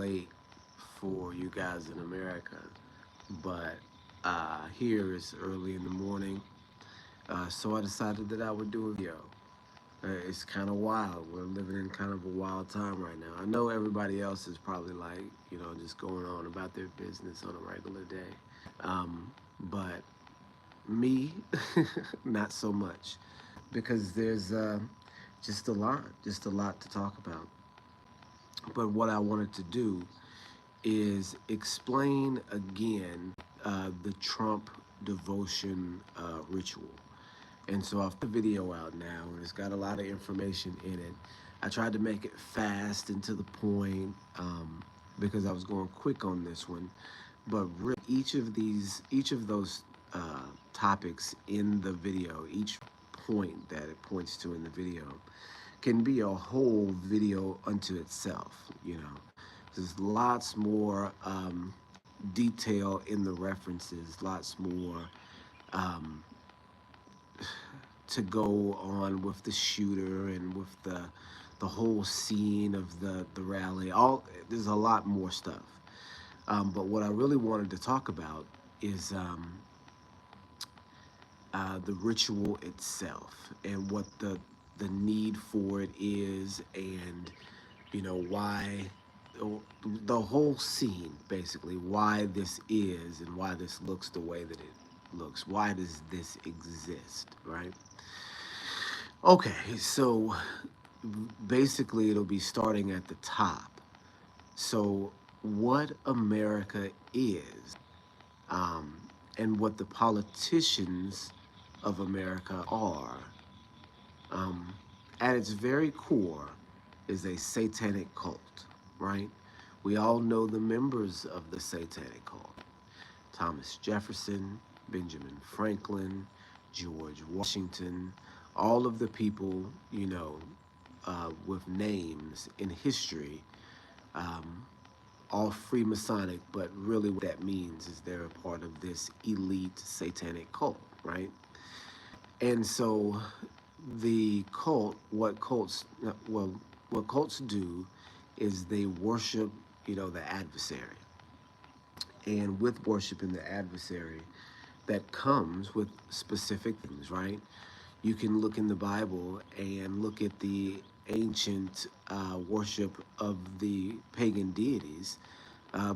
late for you guys in America, but here it's early in the morning, so I decided that I would do a video. It's kind of wild. We're living in kind of a wild time right now. I know everybody else is probably like, just going on about their business on a regular day. But me, not so much, because there's just a lot to talk about. But what I wanted to do is explain again the Trump devotion ritual. And so I've put the video out now, and it's got a lot of information in it. I tried to make it fast and to the point because I was going quick on this one. But really, each of those topics in the video, each point that it points to in the video, can be a whole video unto itself. There's lots more detail in the references, lots more um, to go on with the shooter and with the whole scene of the rally. There's a lot more stuff. But what I really wanted to talk about is the ritual itself and what the need for it is, and why the whole scene, basically, why this is and why this looks the way that it looks. Why does this exist, right? Okay, so basically it'll be starting at the top. So what America is, um, and what the politicians of America are, um, at its very core, is a satanic cult, right? We all know the members of the satanic cult: Thomas Jefferson, Benjamin Franklin, George Washington, all of the people, with names in history, um, all Freemasonic, but really what that means is they're a part of this elite satanic cult, right? And so the cult, what cults do is they worship, the adversary. And with worshiping the adversary, that comes with specific things, right? You can look in the Bible and look at the ancient worship of the pagan deities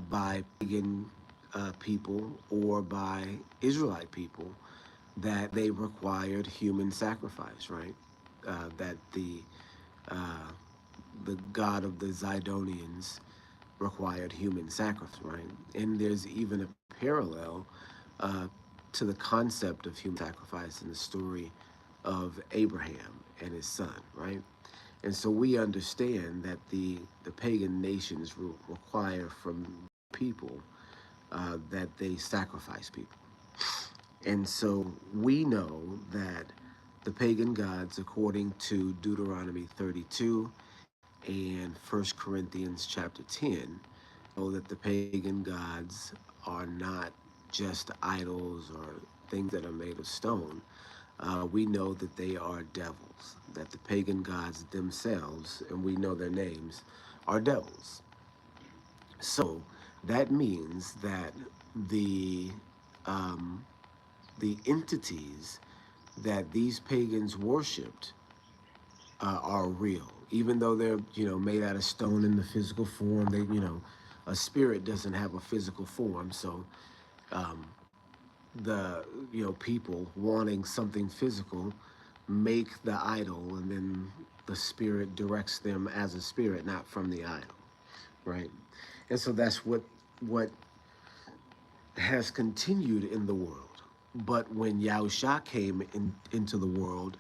by pagan people or by Israelite people, that they required human sacrifice, right? That uh, the god of the Zidonians required human sacrifice, right? And there's even a parallel uh, to the concept of human sacrifice in the story of Abraham and his son, right? And so we understand that the pagan nations require from people that they sacrifice people. And so we know that the pagan gods, according to Deuteronomy 32 and 1 Corinthians chapter 10, know that the pagan gods are not just idols or things that are made of stone. We know that they are devils, that the pagan gods themselves, and we know their names, are devils. So that means that the um, the entities that these pagans worshipped are real, even though they're made out of stone in the physical form. A spirit doesn't have a physical form, so um, the people wanting something physical make the idol, and then the spirit directs them as a spirit, not from the idol, right? And so that's what has continued in the world. But when Yahusha came into the world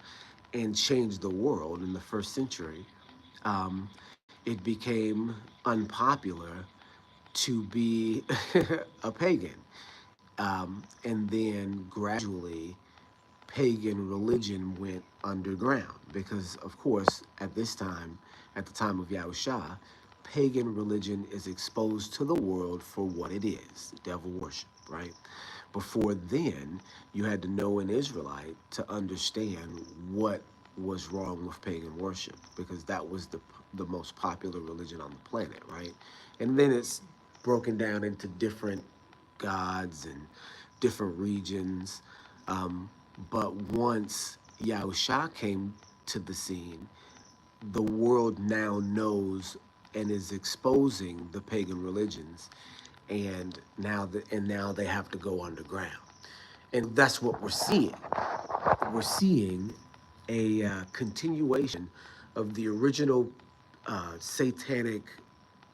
and changed the world in the first century, um, it became unpopular to be a pagan. And then gradually, pagan religion went underground because, of course, at this time, at the time of Yahusha, pagan religion is exposed to the world for what it is: devil worship, right? Before then, you had to know an Israelite to understand what was wrong with pagan worship, because that was the most popular religion on the planet, right? And then it's broken down into different gods and different regions. Um, but once Yahusha came to the scene, the world now knows and is exposing the pagan religions, and now they have to go underground, and that's what we're seeing. We're seeing a continuation of the original satanic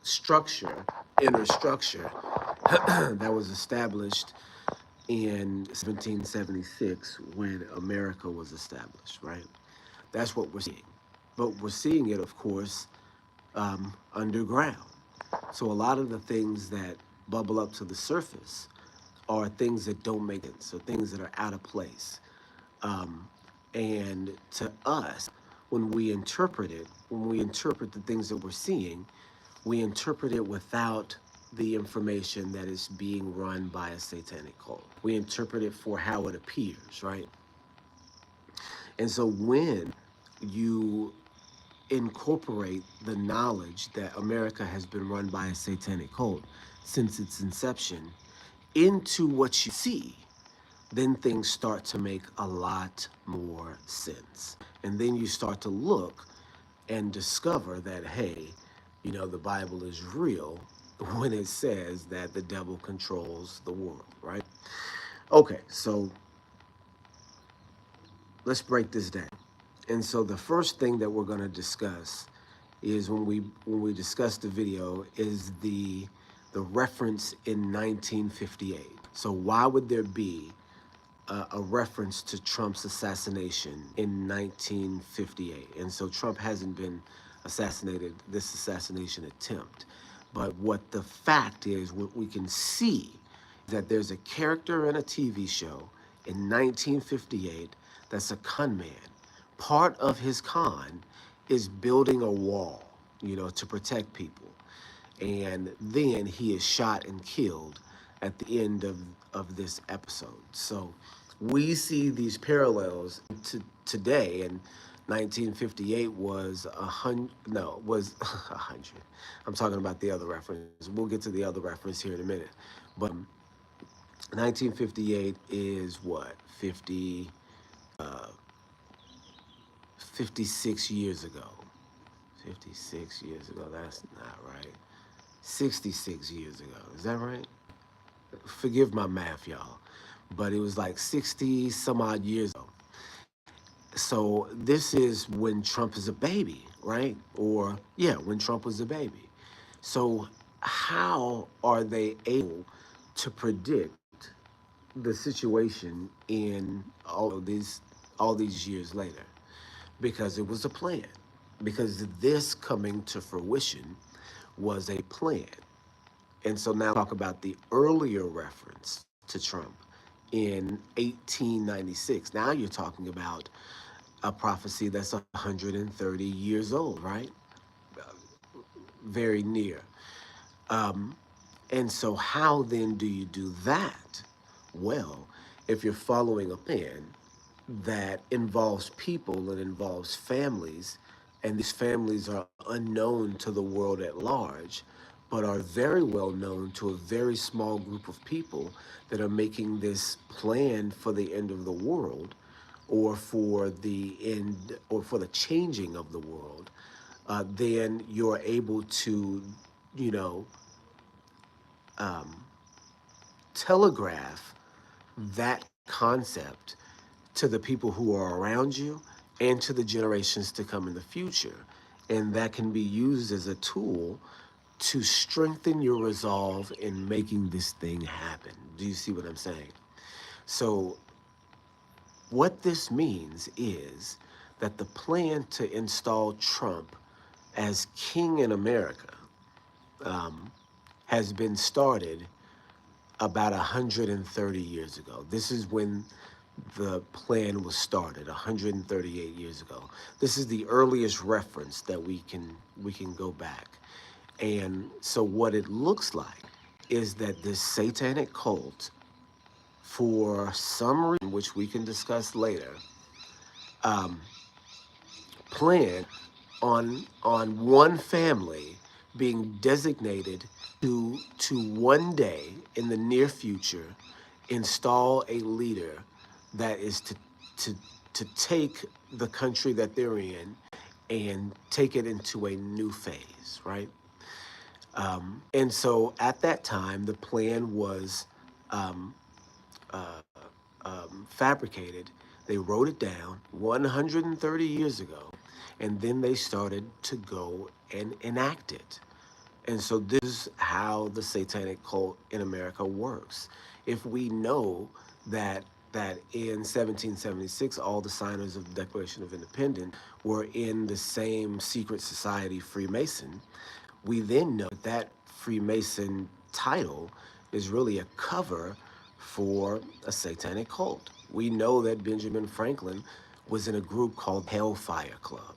structure, inner structure that was established in 1776 when America was established, right? That's what we're seeing. But we're seeing it, of course, underground. So a lot of the things that bubble up to the surface are things that don't make sense, or things that are out of place. Um, and to us, when we interpret the things that we're seeing, we interpret it without the information that is being run by a satanic cult. We interpret it for how it appears, right? And so when you incorporate the knowledge that America has been run by a satanic cult since its inception into what you see, then things start to make a lot more sense. And then you start to look and discover that, hey, the Bible is real when it says that the devil controls the world, right? Okay, so let's break this down. And so the first thing that we're going to discuss is when we discuss the video is the reference in 1958. So why would there be a reference to Trump's assassination in 1958? And so Trump hasn't been assassinated, this assassination attempt. But what the fact is, what we can see, that there's a character in a TV show in 1958 that's a con man. Part of his con is building a wall, to protect people. And then he is shot and killed at the end of this episode. So we see these parallels to today. And 1958 was was 100. I'm talking about the other reference. We'll get to the other reference here in a minute. But 1958 is what, 56 years ago. 56 years ago, that's not right. 66 years ago, is that right? Forgive my math, y'all, but it was like 60 some odd years ago. So this is when Trump is a baby, right? Or, yeah, when Trump was a baby. So how are they able to predict the situation in all these years later? Because it was a plan. Because this coming to fruition was a plan. And so now talk about the earlier reference to Trump in 1896. Now you're talking about a prophecy that's 130 years old, right? Very near. Um, and so how then do you do that? Well, if you're following a plan that involves people and involves families, and these families are unknown to the world at large, but are very well known to a very small group of people that are making this plan for the end of the world, or for the end, or for the changing of the world, then you're able to, you know, um, telegraph that concept to the people who are around you and to the generations to come in the future. And that can be used as a tool to strengthen your resolve in making this thing happen. Do you see what I'm saying? So, what this means is that the plan to install Trump as king in America um, has been started about 130 years ago. This is when the plan was started, 138 years ago. This is the earliest reference that we can go back. And so what it looks like is that this satanic cult, for some reason, which we can discuss later, um, plan on one family being designated to one day in the near future install a leader that is to to take the country that they're in and take it into a new phase, right? And so at that time, the plan was um, fabricated. They wrote it down 130 years ago, and then they started to go and enact it. And so this is how the satanic cult in America works. If we know that in 1776 all the signers of the Declaration of Independence were in the same secret society Freemason, we then know that Freemason title is really a cover for a satanic cult. We know that Benjamin Franklin was in a group called Hellfire Club.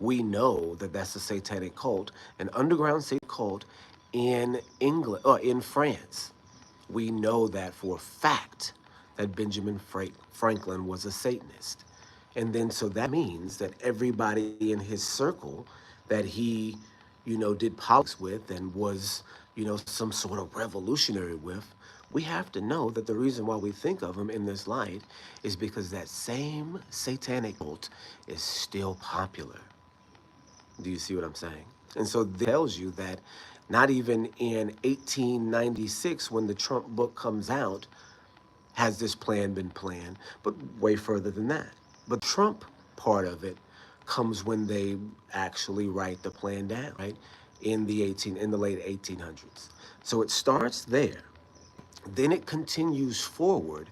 We know that that's a satanic cult, an underground satanic cult in England or in France. We know that for a fact that Benjamin Franklin was a Satanist. And then so that means that everybody in his circle that he, did politics with and was, some sort of revolutionary with, we have to know that the reason why we think of him in this light is because that same satanic cult is still popular. Do you see what I'm saying? And so this tells you that not even in 1896, when the Trump book comes out, has this plan been planned, but way further than that. But Trump part of it comes when they actually write the plan down, right? In the late 1800s. So it starts there. Then it continues forward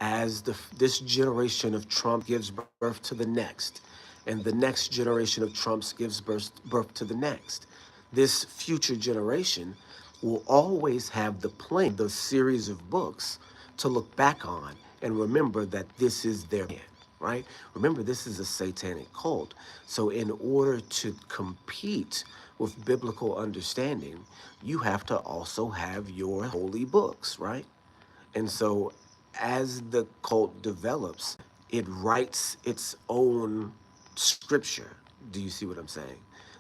as this generation of Trump gives birth to the next, and the next generation of Trumps gives birth to the next. This future generation will always have the plan, the series of books to look back on and remember that this is their plan, right? Remember, this is a satanic cult. So in order to compete with biblical understanding, you have to also have your holy books, right? And so as the cult develops, it writes its own scripture. Do you see what I'm saying?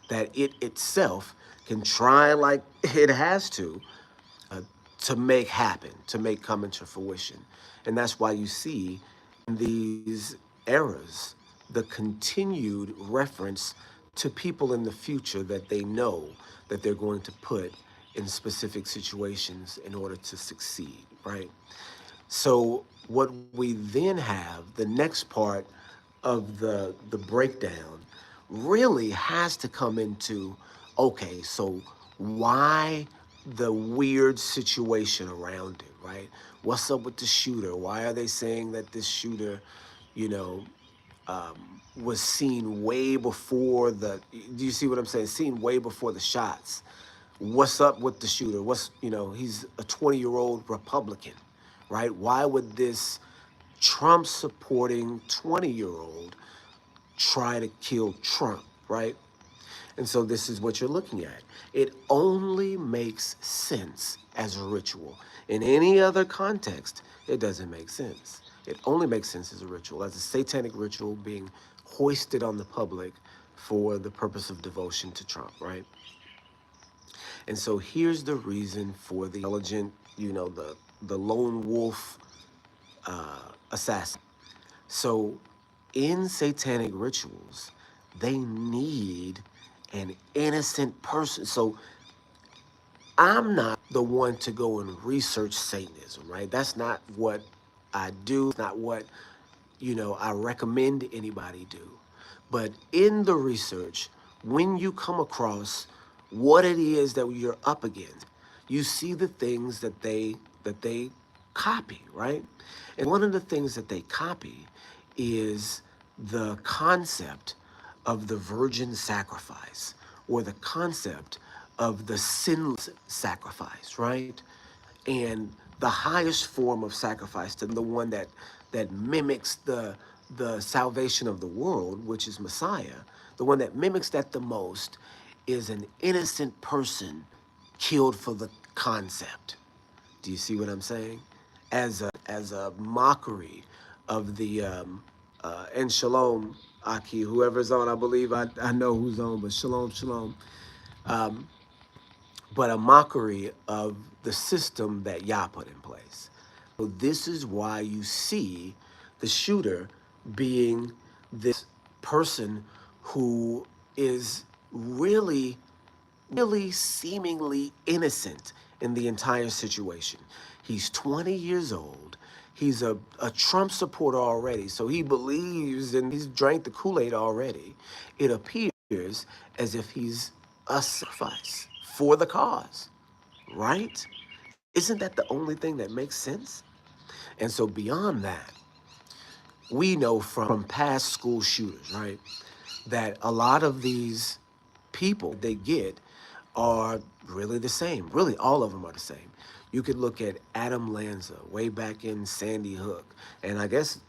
That it itself can try like it has uh, to make happen, to make come into fruition. And that's why you see in these eras the continued reference to people in the future that they know that they're going to put in specific situations in order to succeed, right? So what we then have, the next part of the breakdown really has to come into, okay, so why the weird situation around it, right? What's up with the shooter? Why are they saying that this shooter, you know, was seen way before do you see what I'm saying? Seen way before the shots. What's up with the shooter? He's a 20-year-old Republican, right? Why would this Trump supporting 20-year-old try to kill Trump, right? And so this is what you're looking at. It only makes sense as a ritual. In any other context, it doesn't make sense. It only makes sense as a ritual, as a satanic ritual being hoisted on the public for the purpose of devotion to Trump, right? And so here's the reason for the intelligent, the lone wolf assassin. So in satanic rituals, they need an innocent person. So I'm not the one to go and research Satanism, right? That's not what I do. It's not what, I recommend anybody do. But in the research, when you come across what it is that you're up against, you see the things that they copy, right? And one of the things that they copy is the concept of the virgin sacrifice or the concept of the sinless sacrifice, right? And the highest form of sacrifice, to the one that mimics the salvation of the world, which is Messiah, the one that mimics that the most is an innocent person killed for the concept. Do you see what I'm saying? As a mockery of the and shalom, Aki, whoever's on, I believe I know who's on, but shalom, shalom. Um, but a mockery of the system that Yah put in place. So this is why you see the shooter being this person who is really seemingly innocent in the entire situation. He's 20 years old. He's a Trump supporter already, so he believes and he's drank the Kool-Aid already. It appears as if he's a sacrifice for the cause, right? Isn't that the only thing that makes sense? And so beyond that, we know from past school shooters, right, that a lot of these people they get are really the same. Really, all of them are the same. You could look at Adam Lanza way back in Sandy Hook. And I guess,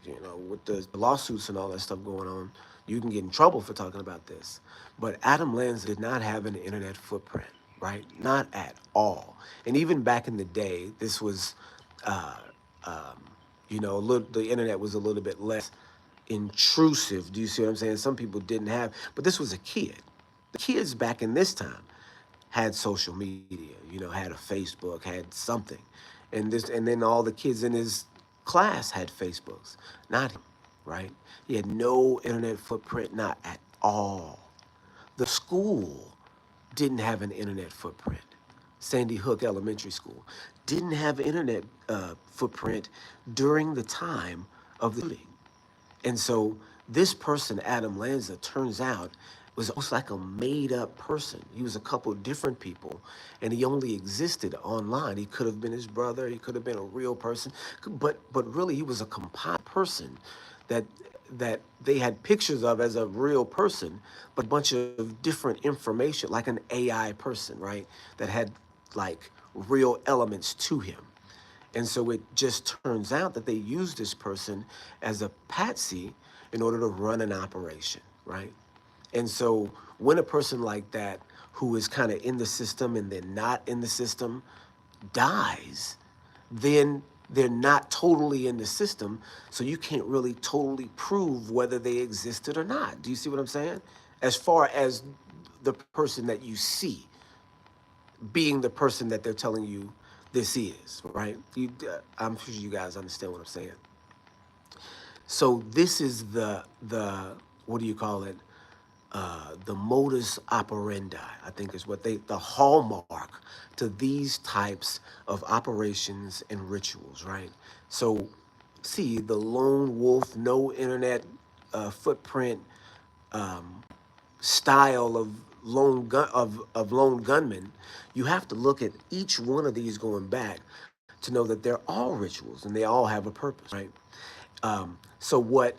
with the lawsuits and all that stuff going on, you can get in trouble for talking about this. But Adam Lanza did not have an internet footprint, right? Not at all. And even back in the day, this was, uh, um, the internet was a little bit less intrusive. Do you see what I'm saying? Some people didn't have, but this was a kid. The kids back in this time had social media, had a Facebook, had something. And then all the kids in his class had Facebooks. Not him, right? He had no internet footprint, not at all. The school didn't have an internet footprint. Sandy Hook Elementary School didn't have an internet footprint during the time of the shooting. And so this person, Adam Lanza, turns out was almost like a made up person. He was a couple of different people, and he only existed online. He could have been his brother. He could have been a real person, but really he was a compiled person that they had pictures of as a real person, but a bunch of different information, like an AI person, right? That had like real elements to him. And so it just turns out that they use this person as a patsy in order to run an operation, right? And so when a person like that, who is kind of in the system and then not in the system, dies, then they're not totally in the system. So you can't really totally prove whether they existed or not. Do you see what I'm saying? As far as the person that you see being the person that they're telling you this is, right? I'm sure you guys understand what I'm saying. So this is the what do you call it? The modus operandi, I think is what the hallmark to these types of operations and rituals, right? So, see, the lone wolf, no internet footprint um, style of lone gunmen, you have to look at each one of these going back to know that they're all rituals and they all have a purpose, right? So what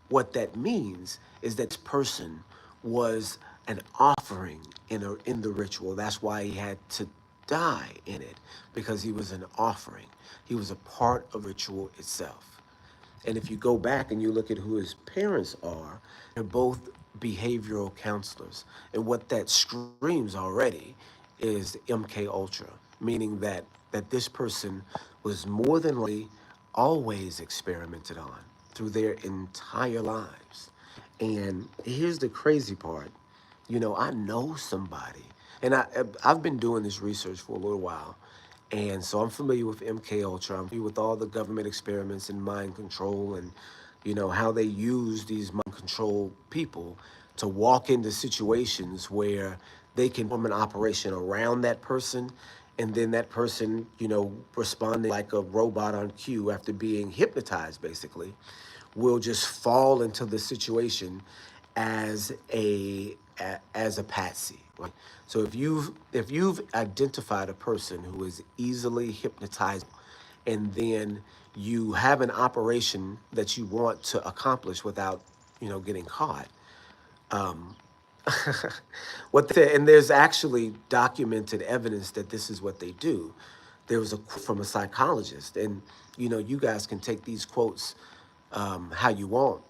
what that means is that this person was an offering in the ritual. That's why he had to die in it, because he was an offering. He was a part of ritual itself. And if you go back and you look at who his parents are, they're both behavioral counselors. And what that screams already is MK Ultra, meaning that this person was more than likely always experimented on through their entire lives. And here's the crazy part. I know somebody, and I've been doing this research for a little while, and so I'm familiar with MK Ultra. I'm familiar with all the government experiments in mind control, and how they use these mind control people to walk into situations where they can form an operation around that person, and then that person, responding like a robot on cue after being hypnotized, basically, will just fall into the situation as a patsy, right? So if you've identified a person who is easily hypnotized, and then you have an operation that you want to accomplish without getting caught, um, and there's actually documented evidence that this is what they do. There was a quote from a psychologist, and you guys can take these quotes how you want,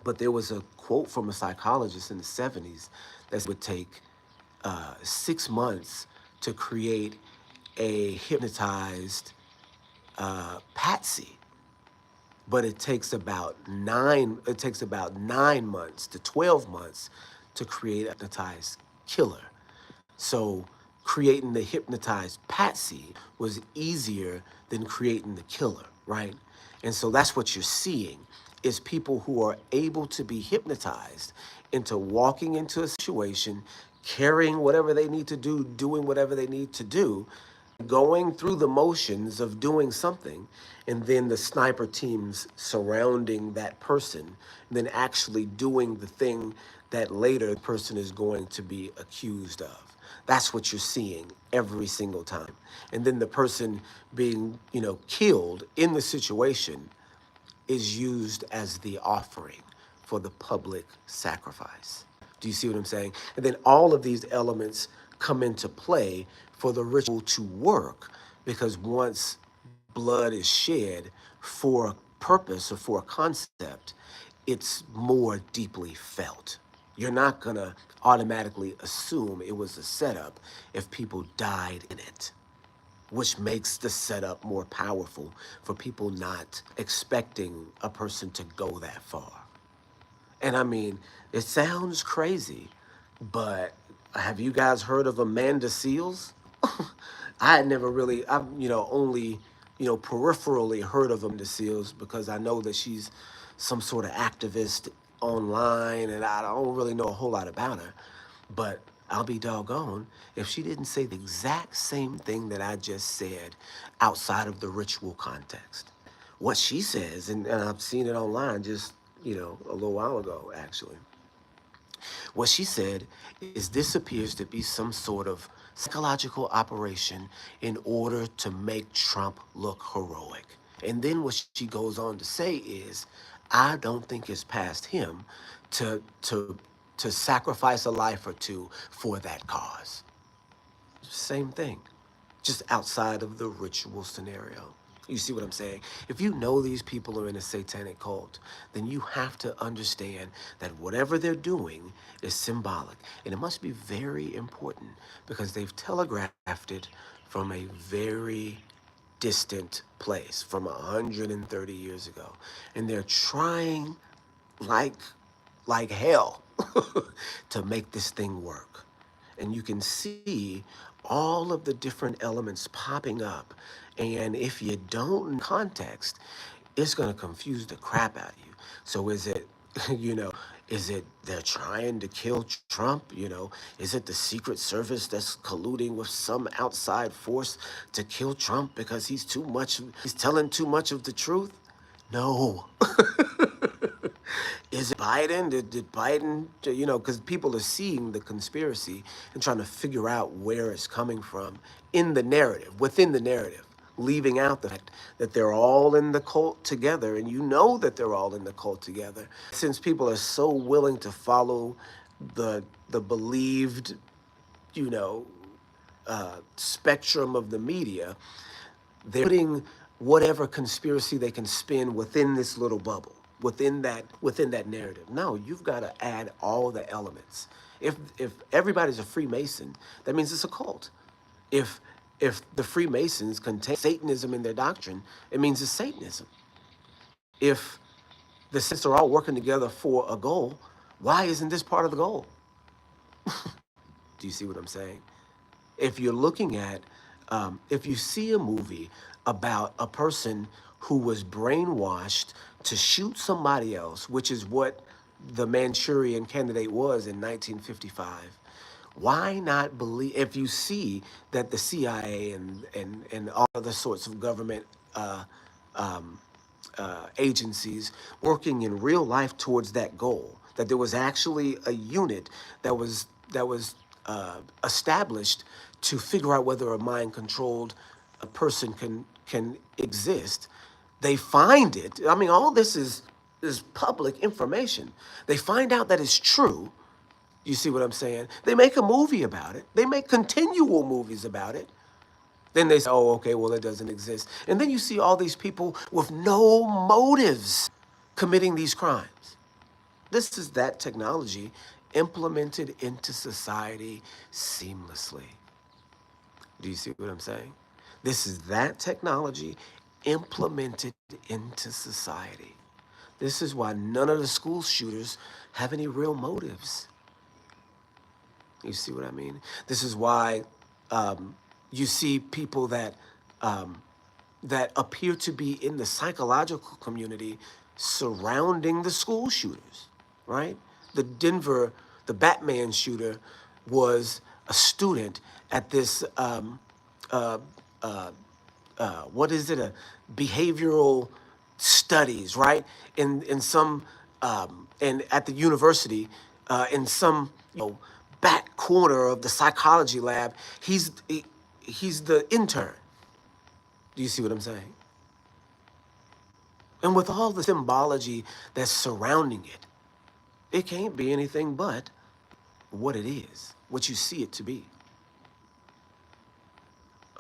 but there was a quote from a psychologist in the 70s that would take 6 months to create a hypnotized patsy, but it takes about 9 months to 12 months to create a hypnotized killer. So creating the hypnotized patsy was easier than creating the killer, right? And so that's what you're seeing is people who are able to be hypnotized into walking into a situation, carrying whatever they need to do, doing whatever they need to do, going through the motions of doing something, and then the sniper teams surrounding that person, and then actually doing the thing that later the person is going to be accused of. That's what you're seeing every single time. And then the person being, killed in the situation is used as the offering for the public sacrifice. Do you see what I'm saying? And then all of these elements come into play for the ritual to work because once blood is shed for a purpose or for a concept, it's more deeply felt. You're not going to automatically assume it was a setup if people died in it, which makes the setup more powerful for people not expecting a person to go that far. And I mean, it sounds crazy, but have you guys heard of Amanda Seals? I had never really, I've, only, peripherally heard of Amanda Seals because I know that she's some sort of activist online and I don't really know a whole lot about her. But I'll be doggone if she didn't say the exact same thing that I just said outside of the ritual context. What she says, and I've seen it online just, a little while ago, actually. What she said is this appears to be some sort of psychological operation in order to make Trump look heroic. And then what she goes on to say is, I don't think it's past him to to to sacrifice a life or two for that cause. Same thing, just outside of the ritual scenario. You see what I'm saying? If you know these people are in a satanic cult, then you have to understand that whatever they're doing is symbolic. And it must be very important because they've telegraphed it from a very distant place, from 130 years ago. And they're trying like hell to make this thing work. And you can see all of the different elements popping up. And if you don't know context, it's going to confuse the crap out of you. So is it, you know, is it they're trying to kill Trump? Is it the Secret Service that's colluding with some outside force to kill Trump because he's telling too much of the truth? No. Is it Biden? Did Biden, because people are seeing the conspiracy and trying to figure out where it's coming from in the narrative, within the narrative, leaving out the fact that they're all in the cult together, and you know that they're all in the cult together. Since people are so willing to follow the believed, you know, spectrum of the media, they're putting whatever conspiracy they can spin within this little bubble, within that narrative. No, you've got to add all the elements. If everybody's a Freemason, that means it's a cult. If if the Freemasons contain Satanism in their doctrine, it means it's Satanism. If the Saints are all working together for a goal, why isn't this part of the goal? Do you see what I'm saying? If you're looking at, if you see a movie about a person who was brainwashed to shoot somebody else, which is what the Manchurian Candidate was in 1955, why not believe, if you see that the CIA and all other sorts of government agencies working in real life towards that goal, that there was actually a unit that was established to figure out whether a mind controlled a person can exist. They find it. I mean, all this is public information. They find out that it's true. You see what I'm saying? They make a movie about it. They make continual movies about it. Then they say, oh, okay, well, it doesn't exist. And then you see all these people with no motives committing these crimes. This is that technology implemented into society seamlessly. Do you see what I'm saying? This is that technology implemented into society. This is why none of the school shooters have any real motives. You see what I mean? This is why you see people um, that appear to be in the psychological community surrounding the school shooters, right? The Batman shooter was a student at this, uh, uh, what is it, a behavioral studies, right? In some, and at the university, in some, back corner of the psychology lab, he's the intern. Do you see what I'm saying? And with all the symbology that's surrounding it, it can't be anything but what it is, what you see it to be.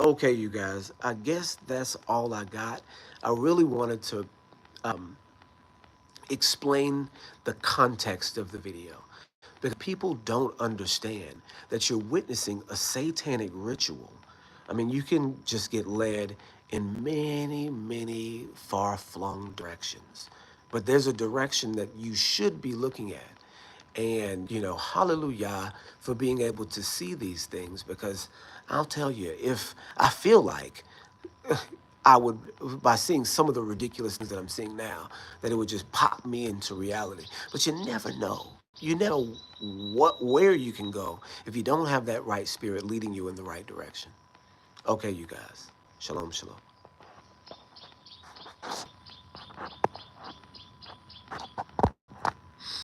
Okay, you guys, I guess that's all I got. I really wanted to explain the context of the video because people don't understand that you're witnessing a satanic ritual. I mean, you can just get led in many, many far-flung directions, but there's a direction that you should be looking at. And, hallelujah for being able to see these things because I'll tell you, if I feel like I would, by seeing some of the ridiculous things that I'm seeing now, that it would just pop me into reality. But you never know. You never know where you can go if you don't have that right spirit leading you in the right direction. Okay, you guys. Shalom, shalom.